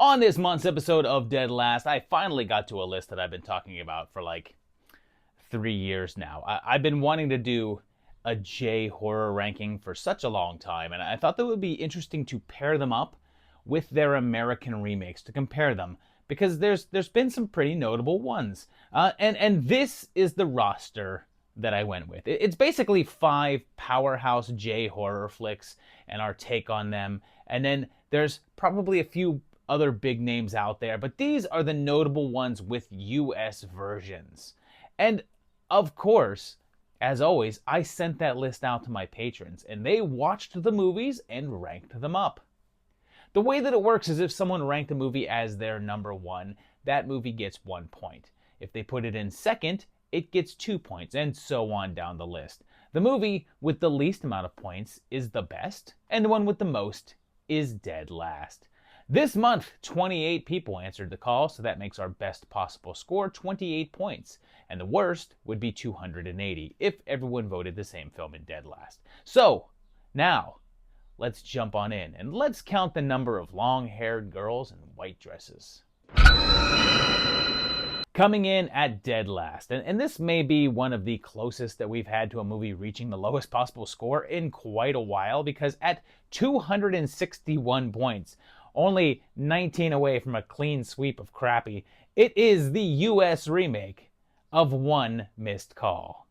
On this month's episode of Dead Last, I finally got to a list that I've been talking about for like 3 years now. I've been wanting to do a J horror ranking for such a long time, and I thought that it would be interesting to pair them up with their American remakes to compare them, because there's been some pretty notable ones. And this is the roster that I went with. It's basically 5 powerhouse J horror flicks and our take on them, and then there's probably a few other big names out there, but these are the notable ones with US versions. And of course, as always, I sent that list out to my patrons, and they watched the movies and ranked them up. The way that it works is if someone ranked a movie as their number 1, that movie gets 1 point. If they put it in second, it gets 2 points, and so on down the list. The movie with the least amount of points is the best, and the one with the most is dead last. This month, 28 people answered the call, so that makes our best possible score 28 points. And the worst would be 280 if everyone voted the same film in dead last. So, now, let's jump on in and let's count the number of long-haired girls in white dresses. Coming in at dead last, and this may be one of the closest that we've had to a movie reaching the lowest possible score in quite a while, because at 261 points, only 19 away from a clean sweep of crappy, it is the US remake of One Missed Call.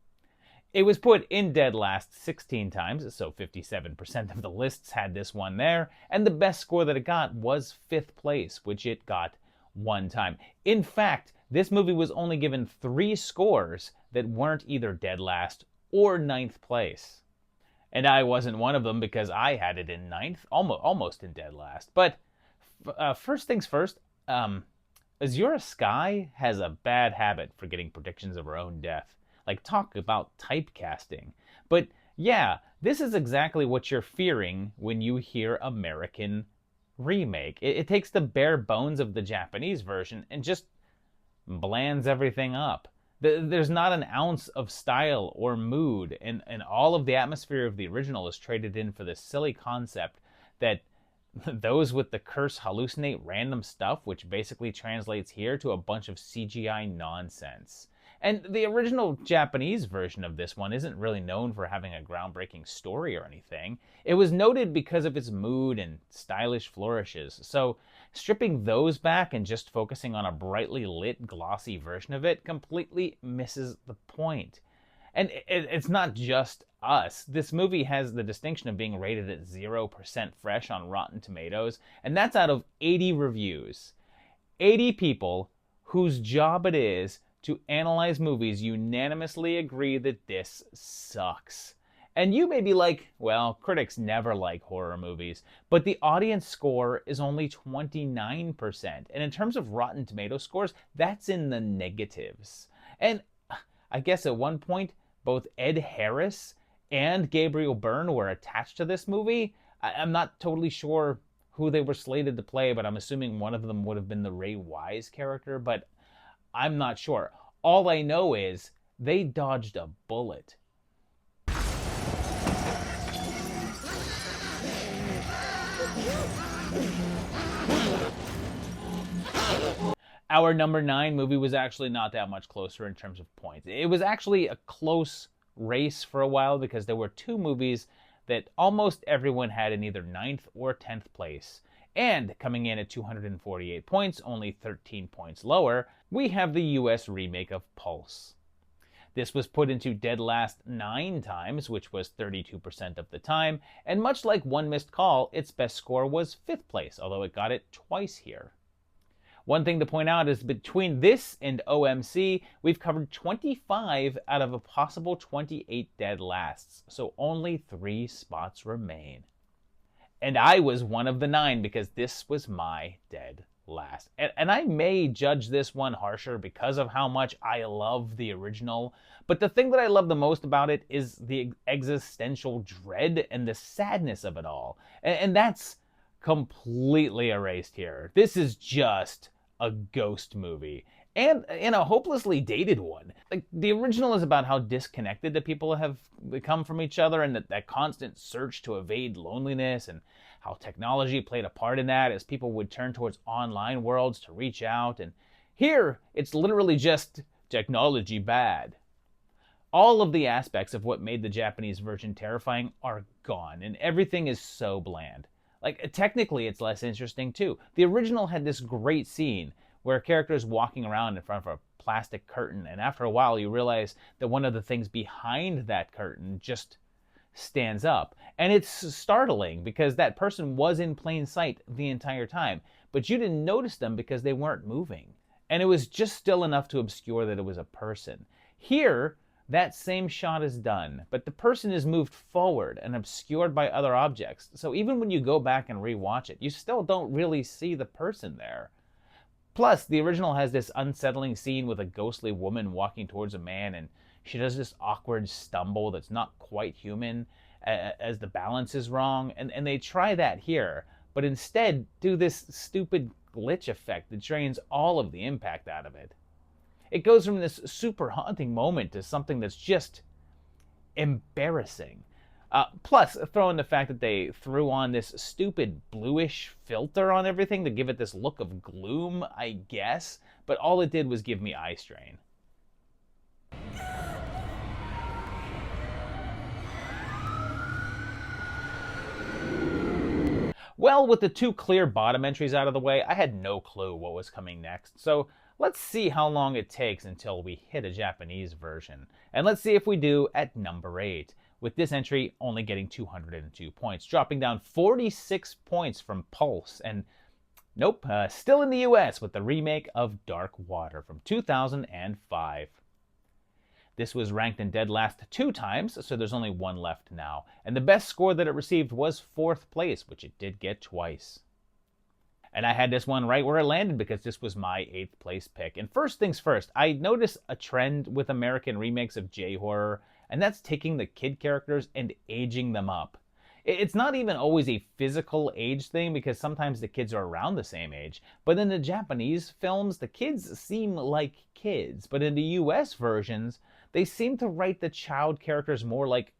It was put in dead last 16 times, so 57% of the lists had this one there, and the best score that it got was 5th place, which it got 1 time. In fact, this movie was only given 3 scores that weren't either dead last or 9th place. And I wasn't one of them, because I had it in 9th, almost in dead last. But first things first, Azura Sky has a bad habit for getting predictions of her own death. Like, talk about typecasting. But yeah, this is exactly what you're fearing when you hear American remake. It takes the bare bones of the Japanese version and just blands everything up. There's not an ounce of style or mood, and all of the atmosphere of the original is traded in for this silly concept that those with the curse hallucinate random stuff, which basically translates here to a bunch of CGI nonsense. And the original Japanese version of this one isn't really known for having a groundbreaking story or anything. It was noted because of its mood and stylish flourishes. So stripping those back and just focusing on a brightly lit, glossy version of it completely misses the point. And it's not just us. This movie has the distinction of being rated at 0% fresh on Rotten Tomatoes, and that's out of 80 reviews. 80 people whose job it is to analyze movies unanimously agree that this sucks. And you may be like, well, critics never like horror movies, but the audience score is only 29%. And in terms of Rotten Tomato scores, that's in the negatives. And I guess at one point, both Ed Harris and Gabriel Byrne were attached to this movie. I'm not totally sure who they were slated to play, but I'm assuming one of them would have been the Ray Wise character, but I'm not sure. All I know is they dodged a bullet. Our number 9 movie was actually not that much closer in terms of points. It was actually a close race for a while, because there were 2 movies that almost everyone had in either 9th or 10th place. And coming in at 248 points, only 13 points lower, we have the US remake of Pulse. This was put into dead last 9 times, which was 32% of the time, and much like One Missed Call, its best score was 5th place, although it got it twice here. One thing to point out is between this and OMC, we've covered 25 out of a possible 28 dead lasts, so only 3 spots remain. And I was one of the 9, because this was my dead last. And I may judge this one harsher because of how much I love the original, but the thing that I love the most about it is the existential dread and the sadness of it all. And that's completely erased here. This is just a ghost movie, and in a hopelessly dated one. Like, the original is about how disconnected the people have become from each other, and that constant search to evade loneliness, and how technology played a part in that as people would turn towards online worlds to reach out. And here, it's literally just technology bad. All of the aspects of what made the Japanese version terrifying are gone, and everything is so bland. Like, technically, it's less interesting, too. The original had this great scene where a character is walking around in front of a plastic curtain, and after a while, you realize that one of the things behind that curtain just stands up. And it's startling because that person was in plain sight the entire time, but you didn't notice them because they weren't moving. And it was just still enough to obscure that it was a person. Here, that same shot is done, but the person is moved forward and obscured by other objects. So even when you go back and rewatch it, you still don't really see the person there. Plus, the original has this unsettling scene with a ghostly woman walking towards a man, and she does this awkward stumble that's not quite human as the balance is wrong. And they try that here, but instead do this stupid glitch effect that drains all of the impact out of it. It goes from this super haunting moment to something that's just embarrassing. Plus, throw in the fact that they threw on this stupid bluish filter on everything to give it this look of gloom, I guess, but all it did was give me eye strain. Well, with the two clear bottom entries out of the way, I had no clue what was coming next, so let's see how long it takes until we hit a Japanese version. And let's see if we do at number 8, with this entry only getting 202 points, dropping down 46 points from Pulse, and nope, still in the US with the remake of Dark Water from 2005. This was ranked in dead last 2 times, so there's only 1 left now. And the best score that it received was 4th place, which it did get twice. And I had this one right where it landed because this was my 8th place pick. And first things first, I noticed a trend with American remakes of J-horror, and that's taking the kid characters and aging them up. It's not even always a physical age thing because sometimes the kids are around the same age. But in the Japanese films, the kids seem like kids. But in the US versions, they seem to write the child characters more like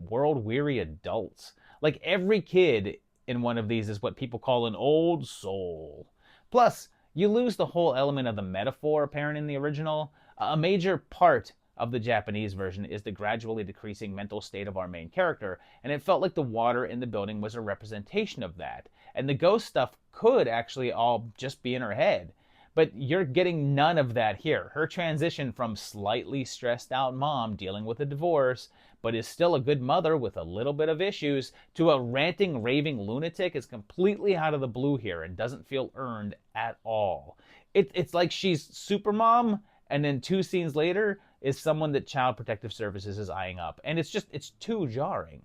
world-weary adults. Like every kid in one of these is what people call an old soul. Plus, you lose the whole element of the metaphor apparent in the original. A major part of the Japanese version is the gradually decreasing mental state of our main character, and it felt like the water in the building was a representation of that. And the ghost stuff could actually all just be in her head. But you're getting none of that here. Her transition from slightly stressed out mom dealing with a divorce, but is still a good mother with a little bit of issues, to a ranting, raving lunatic is completely out of the blue here and doesn't feel earned at all. It's like she's super mom, and then 2 scenes later is someone that Child Protective Services is eyeing up. And it's too jarring.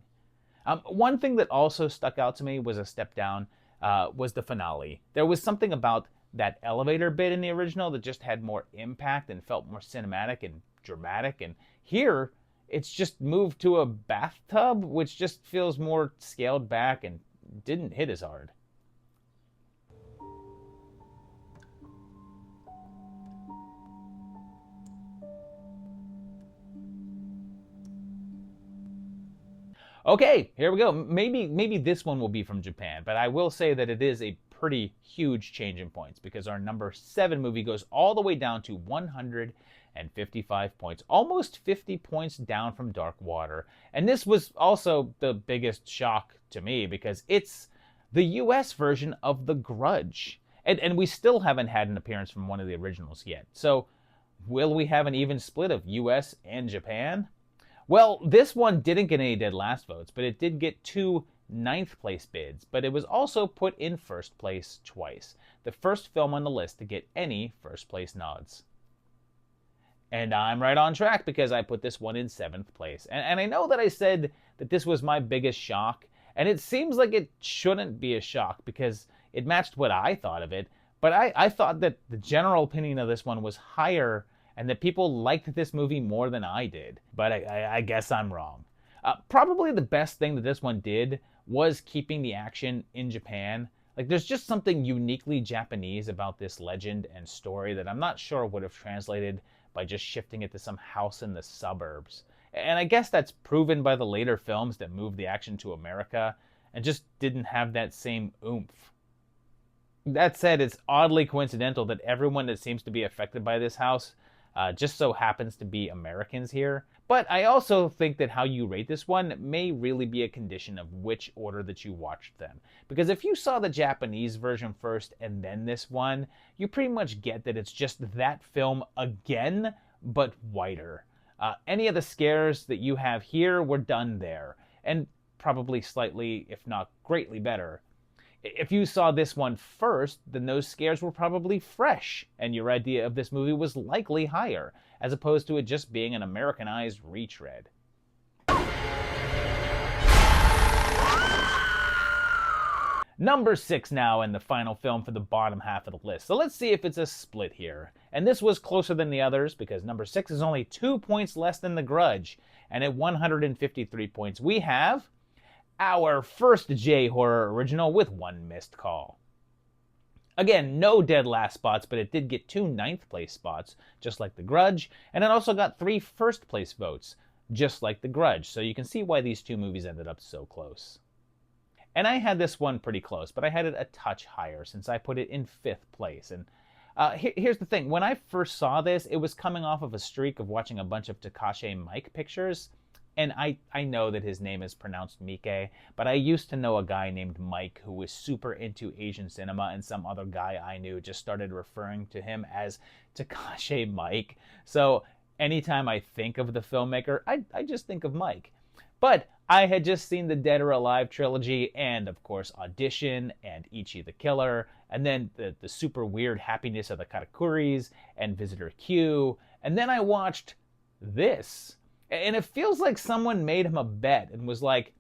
One thing that also stuck out to me was a step down, was the finale. There was something about that elevator bit in the original that just had more impact and felt more cinematic and dramatic. And here, it's just moved to a bathtub, which just feels more scaled back and didn't hit as hard. Okay, here we go. Maybe this one will be from Japan, but I will say that it is a pretty huge change in points because our number 7 movie goes all the way down to 155 points, almost 50 points down from Dark Water. And this was also the biggest shock to me because it's the US version of The Grudge. And we still haven't had an appearance from one of the originals yet. So will we have an even split of US and Japan? Well, this one didn't get any dead last votes, but it did get 2 9th place bids, but it was also put in 1st place twice. The first film on the list to get any 1st place nods. And I'm right on track because I put this one in 7th place. And I know that I said that this was my biggest shock, and it seems like it shouldn't be a shock because it matched what I thought of it, but I thought that the general opinion of this one was higher and that people liked this movie more than I did. But I guess I'm wrong. Probably the best thing that this one did was keeping the action in Japan. Like, there's just something uniquely Japanese about this legend and story that I'm not sure would have translated by just shifting it to some house in the suburbs. And I guess that's proven by the later films that moved the action to America. and just didn't have that same oomph. That said, it's oddly coincidental that everyone that seems to be affected by this house just so happens to be Americans here. But I also think that how you rate this one may really be a condition of which order that you watched them. Because if you saw the Japanese version first and then this one, you pretty much get that it's just that film again, but whiter. Any of the scares that you have here were done there, and probably slightly, if not greatly better. If you saw this one first, then those scares were probably fresh, and your idea of this movie was likely higher, as opposed to it just being an Americanized retread. Number 6 now, and the final film for the bottom half of the list. So let's see if it's a split here. And this was closer than the others, because number 6 is only 2 points less than The Grudge. And at 153 points, we have our first J-horror original with 1 missed call. Again, no dead last spots, but it did get 2 9th place spots, just like The Grudge, and it also got 3 first place votes, just like The Grudge, so you can see why these 2 movies ended up so close. And I had this one pretty close, but I had it a touch higher since I put it in 5th place. And here's the thing, when I first saw this, it was coming off of a streak of watching a bunch of Takashi Miike pictures. And I know that his name is pronounced Mike, but I used to know a guy named Mike who was super into Asian cinema, and some other guy I knew just started referring to him as Takashi Miike. So anytime I think of the filmmaker, I just think of Mike. But I had just seen the Dead or Alive trilogy, and of course Audition, and Ichi the Killer, and then the super weird Happiness of the Katakuris, and Visitor Q, and then I watched this. And it feels like someone made him a bet and was like,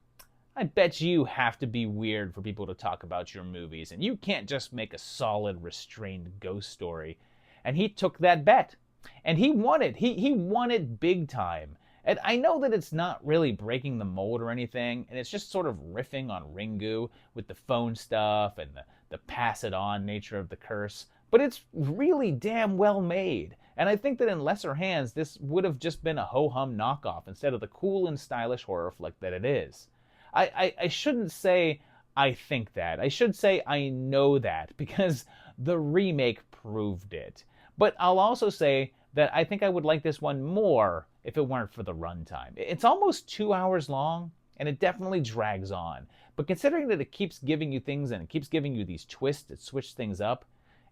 I bet you have to be weird for people to talk about your movies, and you can't just make a solid, restrained ghost story. And he took that bet. And he won it. He won it big time. And I know that it's not really breaking the mold or anything, and it's just sort of riffing on Ringu with the phone stuff and the pass it on nature of the curse. But it's really damn well made. And I think that in lesser hands, this would have just been a ho-hum knockoff instead of the cool and stylish horror flick that it is. I shouldn't say I think that. I should say I know that, because the remake proved it. But I'll also say that I think I would like this one more if it weren't for the runtime. It's almost 2 hours long, and it definitely drags on. But considering that it keeps giving you things and it keeps giving you these twists that switch things up,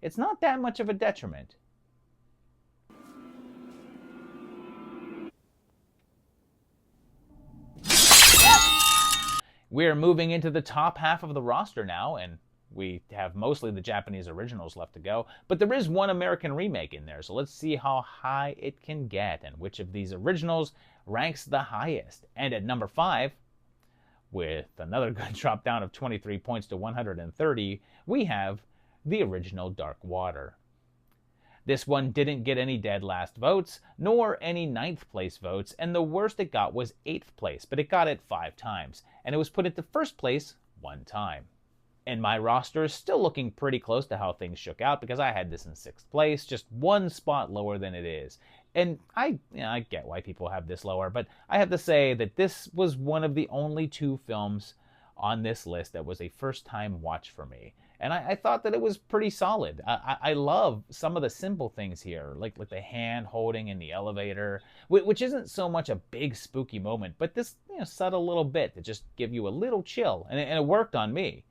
it's not that much of a detriment. We're moving into the top half of the roster now, and we have mostly the Japanese originals left to go, but there is one American remake in there, so let's see how high it can get and which of these originals ranks the highest. And at number 5, with another good drop down of 23 points to 130, we have the original Dark Water. This one didn't get any dead last votes, nor any 9th place votes, and the worst it got was 8th place, but it got it 5 times, and it was put into 1st place 1 time. And my roster is still looking pretty close to how things shook out, because I had this in 6th place, just 1 spot lower than it is. And I get why people have this lower, but I have to say that this was one of the only 2 films on this list that was a first-time watch for me. And I thought that it was pretty solid. I love some of the simple things here, like the hand holding in the elevator, which isn't so much a big spooky moment, but this subtle little bit to just give you a little chill, and it worked on me.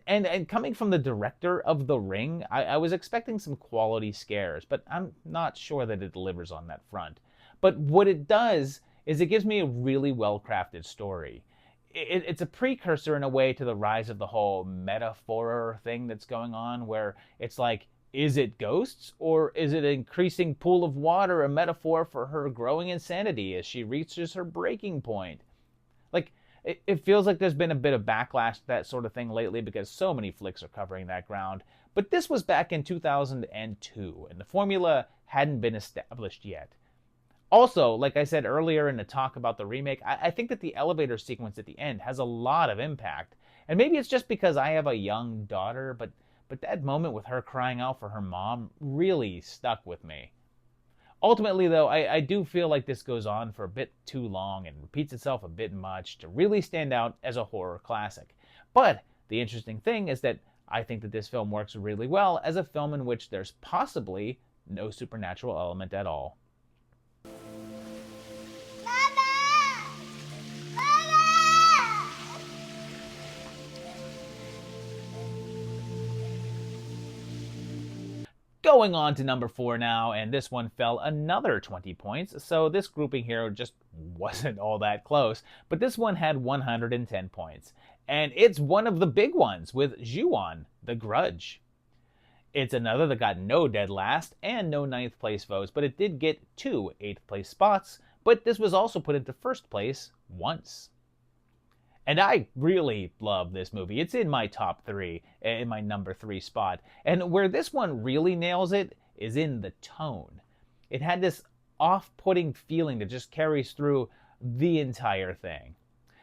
And coming from the director of The Ring, I was expecting some quality scares, but I'm not sure that it delivers on that front. But what it does is it gives me a really well-crafted story. It's a precursor in a way to the rise of the whole metaphor thing that's going on, where it's like, is it ghosts, or is it an increasing pool of water a metaphor for her growing insanity as she reaches her breaking point? Like, it feels like there's been a bit of backlash to that sort of thing lately, because so many flicks are covering that ground. But this was back in 2002, and the formula hadn't been established yet. Also, like I said earlier in the talk about the remake, I think that the elevator sequence at the end has a lot of impact. And maybe it's just because I have a young daughter, but that moment with her crying out for her mom really stuck with me. Ultimately, though, I do feel like this goes on for a bit too long and repeats itself a bit much to really stand out as a horror classic. But the interesting thing is that I think that this film works really well as a film in which there's possibly no supernatural element at all. Going on to number 4 now, and this one fell another 20 points, so this grouping here just wasn't all that close, but this one had 110 points. And it's one of the big ones with Ju-on, The Grudge. It's another that got no dead last and no 9th place votes, but it did get 2 8th place spots, but this was also put into 1st place once. And I really love this movie. It's in my top 3, in my number 3 spot. And where this one really nails it is in the tone. It had this off-putting feeling that just carries through the entire thing.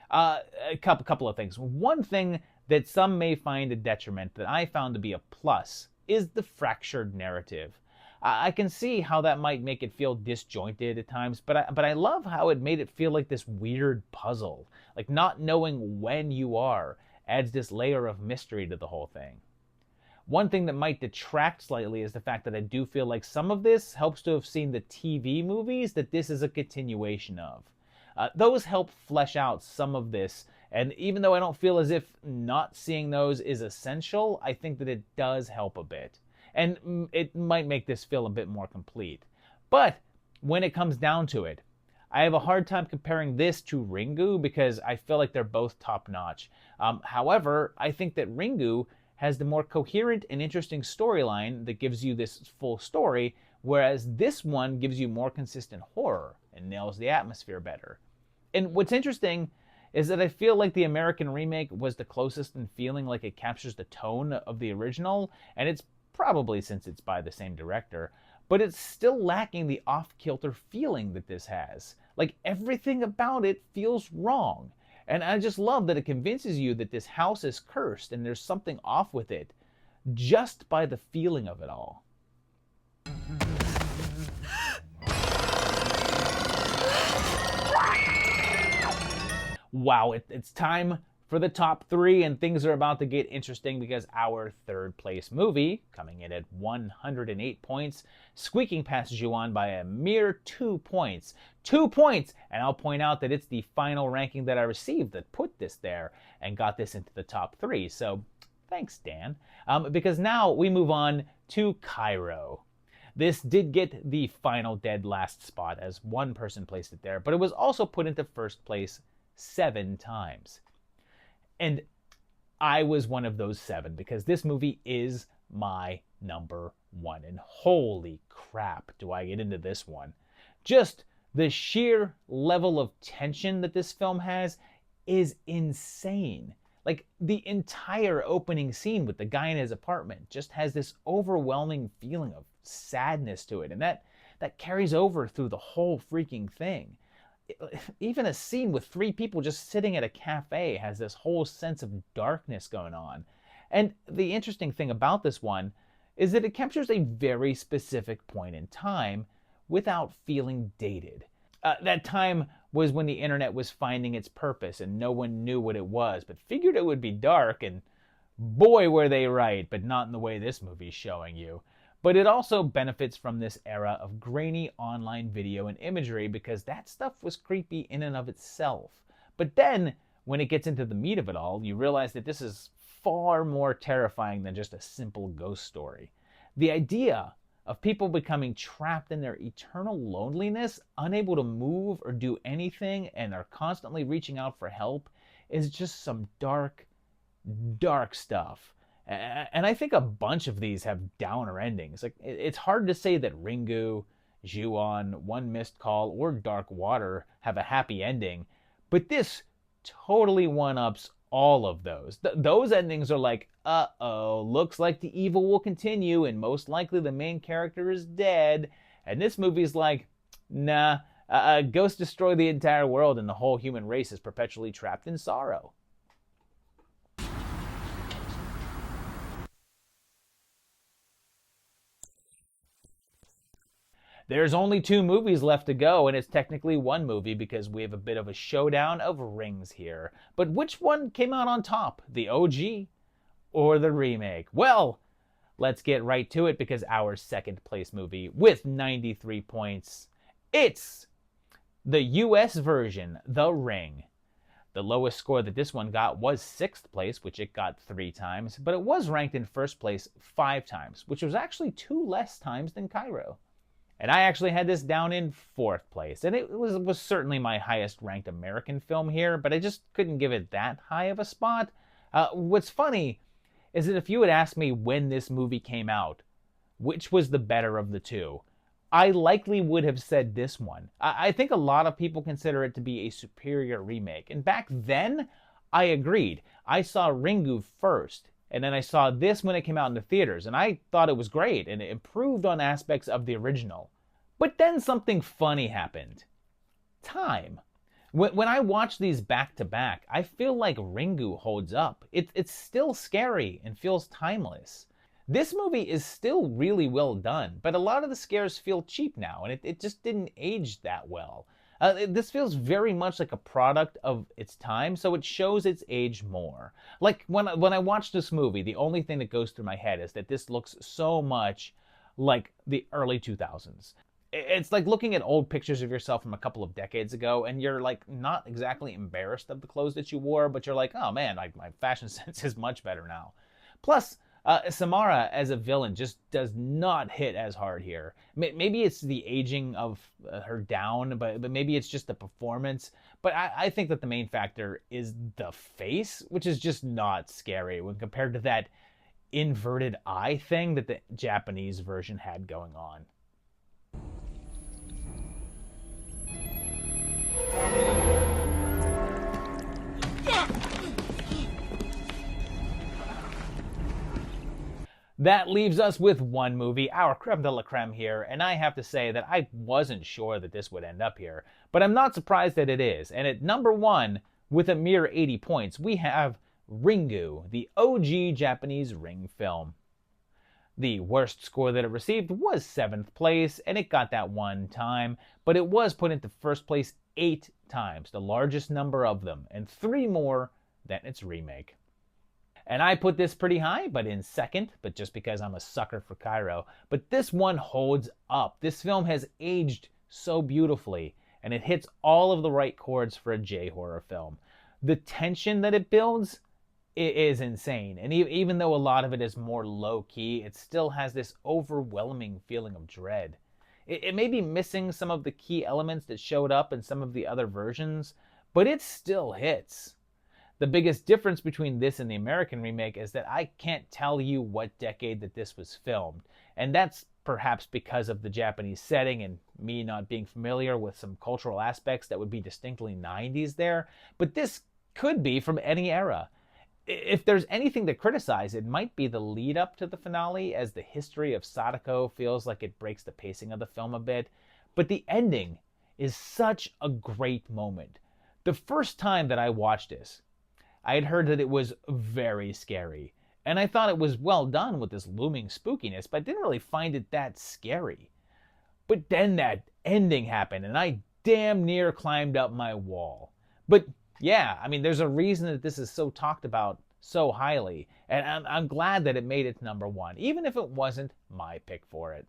A couple of things. One thing that some may find a detriment that I found to be a plus is the fractured narrative. I can see how that might make it feel disjointed at times, but I love how it made it feel like this weird puzzle. Like not knowing when you are adds this layer of mystery to the whole thing. One thing that might detract slightly is the fact that I do feel like some of this helps to have seen the TV movies that this is a continuation of. Those help flesh out some of this, and even though I don't feel as if not seeing those is essential, I think that it does help a bit. And it might make this feel a bit more complete. But when it comes down to it, I have a hard time comparing this to Ringu because I feel like they're both top-notch. However, I think that Ringu has the more coherent and interesting storyline that gives you this full story, whereas this one gives you more consistent horror and nails the atmosphere better. And what's interesting is that I feel like the American remake was the closest in feeling like it captures the tone of the original, and it's probably since it's by the same director, but it's still lacking the off-kilter feeling that this has. Like everything about it feels wrong. And I just love that it convinces you that this house is cursed and there's something off with it just by the feeling of it all. Wow, it's time for the top 3, and things are about to get interesting because our 3rd place movie, coming in at 108 points, squeaking past Ju-on by a mere 2 points. 2 points! And I'll point out that it's the final ranking that I received that put this there and got this into the top 3. So thanks, Dan. Because now we move on to Kairo. This did get the final dead last spot as one person placed it there, but it was also put into 1st place 7 times. And I was one of those 7 because this movie is my number 1. And holy crap, do I get into this one. Just the sheer level of tension that this film has is insane. Like the entire opening scene with the guy in his apartment just has this overwhelming feeling of sadness to it. And that carries over through the whole freaking thing. Even a scene with 3 people just sitting at a cafe has this whole sense of darkness going on. And the interesting thing about this one is that it captures a very specific point in time without feeling dated. That time was when the internet was finding its purpose and no one knew what it was, but figured it would be dark, and boy were they right, but not in the way this movie's showing you. But it also benefits from this era of grainy online video and imagery because that stuff was creepy in and of itself. But then, when it gets into the meat of it all, you realize that this is far more terrifying than just a simple ghost story. The idea of people becoming trapped in their eternal loneliness, unable to move or do anything, and are constantly reaching out for help is just some dark, dark stuff. And I think a bunch of these have downer endings. Like it's hard to say that Ringu, Ju-on, One Missed Call, or Dark Water have a happy ending, but this totally one-ups all of those. Those endings are like, uh-oh, looks like the evil will continue, and most likely the main character is dead. And this movie's like, nah, ghosts destroy the entire world, and the whole human race is perpetually trapped in sorrow. There's only 2 movies left to go, and it's technically 1 movie because we have a bit of a showdown of rings here. But which one came out on top, the OG or the remake? Well, let's get right to it because our second place movie with 93 points, it's the US version, The Ring. The lowest score that this one got was 6th place, which it got 3 times, but it was ranked in 1st place 5 times, which was actually 2 less times than Kairo. And I actually had this down in 4th place, and it was certainly my highest ranked American film here, but I just couldn't give it that high of a spot. What's funny is that if you had asked me when this movie came out, which was the better of the two, I likely would have said this one. I think a lot of people consider it to be a superior remake. And back then, I agreed. I saw Ringu first, and then I saw this when it came out in the theaters, and I thought it was great, and it improved on aspects of the original. But then something funny happened. Time. When I watch these back to back, I feel like Ringu holds up. It's still scary and feels timeless. This movie is still really well done, but a lot of the scares feel cheap now, and it just didn't age that well. This feels very much like a product of its time, so it shows its age more. Like, when I watch this movie, the only thing that goes through my head is that this looks so much like the early 2000s. It's like looking at old pictures of yourself from a couple of decades ago, and you're like not exactly embarrassed of the clothes that you wore, but you're like, oh man, my fashion sense is much better now. Plus, Samara as a villain just does not hit as hard here. Maybe it's the aging of her down, but maybe it's just the performance. But I think that the main factor is the face, which is just not scary when compared to that inverted eye thing that the Japanese version had going on. That leaves us with 1 movie, our creme de la creme here, and I have to say that I wasn't sure that this would end up here, but I'm not surprised that it is. And at number 1, with a mere 80 points, we have Ringu, the OG Japanese ring film. The worst score that it received was 7th place, and it got that 1 time, but it was put into 1st place 8 times, the largest number of them, and 3 more than its remake. And I put this pretty high, but in 2nd, but just because I'm a sucker for Kairo. But this one holds up. This film has aged so beautifully, and it hits all of the right chords for a J-horror film. The tension that it builds is insane, and even though a lot of it is more low-key, it still has this overwhelming feeling of dread. It may be missing some of the key elements that showed up in some of the other versions, but it still hits. The biggest difference between this and the American remake is that I can't tell you what decade that this was filmed. And that's perhaps because of the Japanese setting and me not being familiar with some cultural aspects that would be distinctly 90s there. But this could be from any era. If there's anything to criticize, it might be the lead up to the finale, as the history of Sadako feels like it breaks the pacing of the film a bit. But the ending is such a great moment. The first time that I watched this, I had heard that it was very scary, and I thought it was well done with this looming spookiness, but I didn't really find it that scary. But then that ending happened, and I damn near climbed up my wall. But yeah, I mean, there's a reason that this is so talked about so highly, and I'm glad that it made it to number 1, even if it wasn't my pick for it.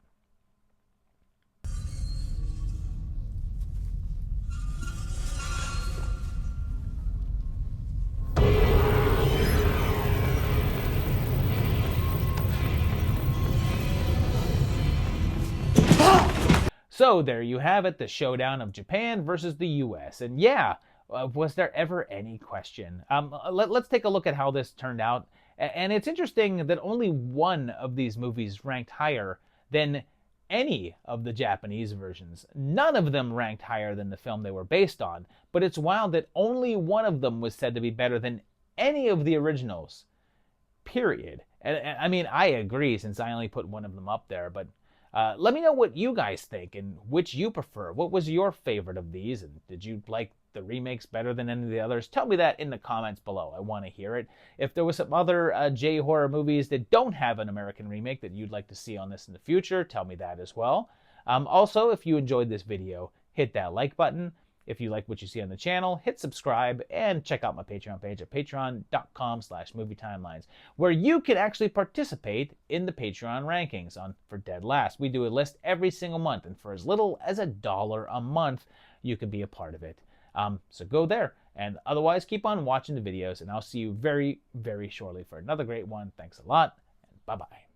So there you have it, the showdown of Japan versus the US. And yeah, was there ever any question? Let's take a look at how this turned out. And it's interesting that only one of these movies ranked higher than any of the Japanese versions. None of them ranked higher than the film they were based on. But it's wild that only one of them was said to be better than any of the originals. Period. And I mean, I agree, since I only put one of them up there, but let me know what you guys think and which you prefer. What was your favorite of these? And did you like the remakes better than any of the others? Tell me that in the comments below. I want to hear it. If there was some other J-horror movies that don't have an American remake that you'd like to see on this in the future, tell me that as well. Also, if you enjoyed this video, hit that like button. If you like what you see on the channel, hit subscribe and check out my Patreon page at patreon.com/movietimelines, where you can actually participate in the Patreon rankings for Dead Last. We do a list every single month, and for as little as $1 a month, you can be a part of it. So go there, and otherwise keep on watching the videos, and I'll see you very, very shortly for another great one. Thanks a lot, and bye-bye.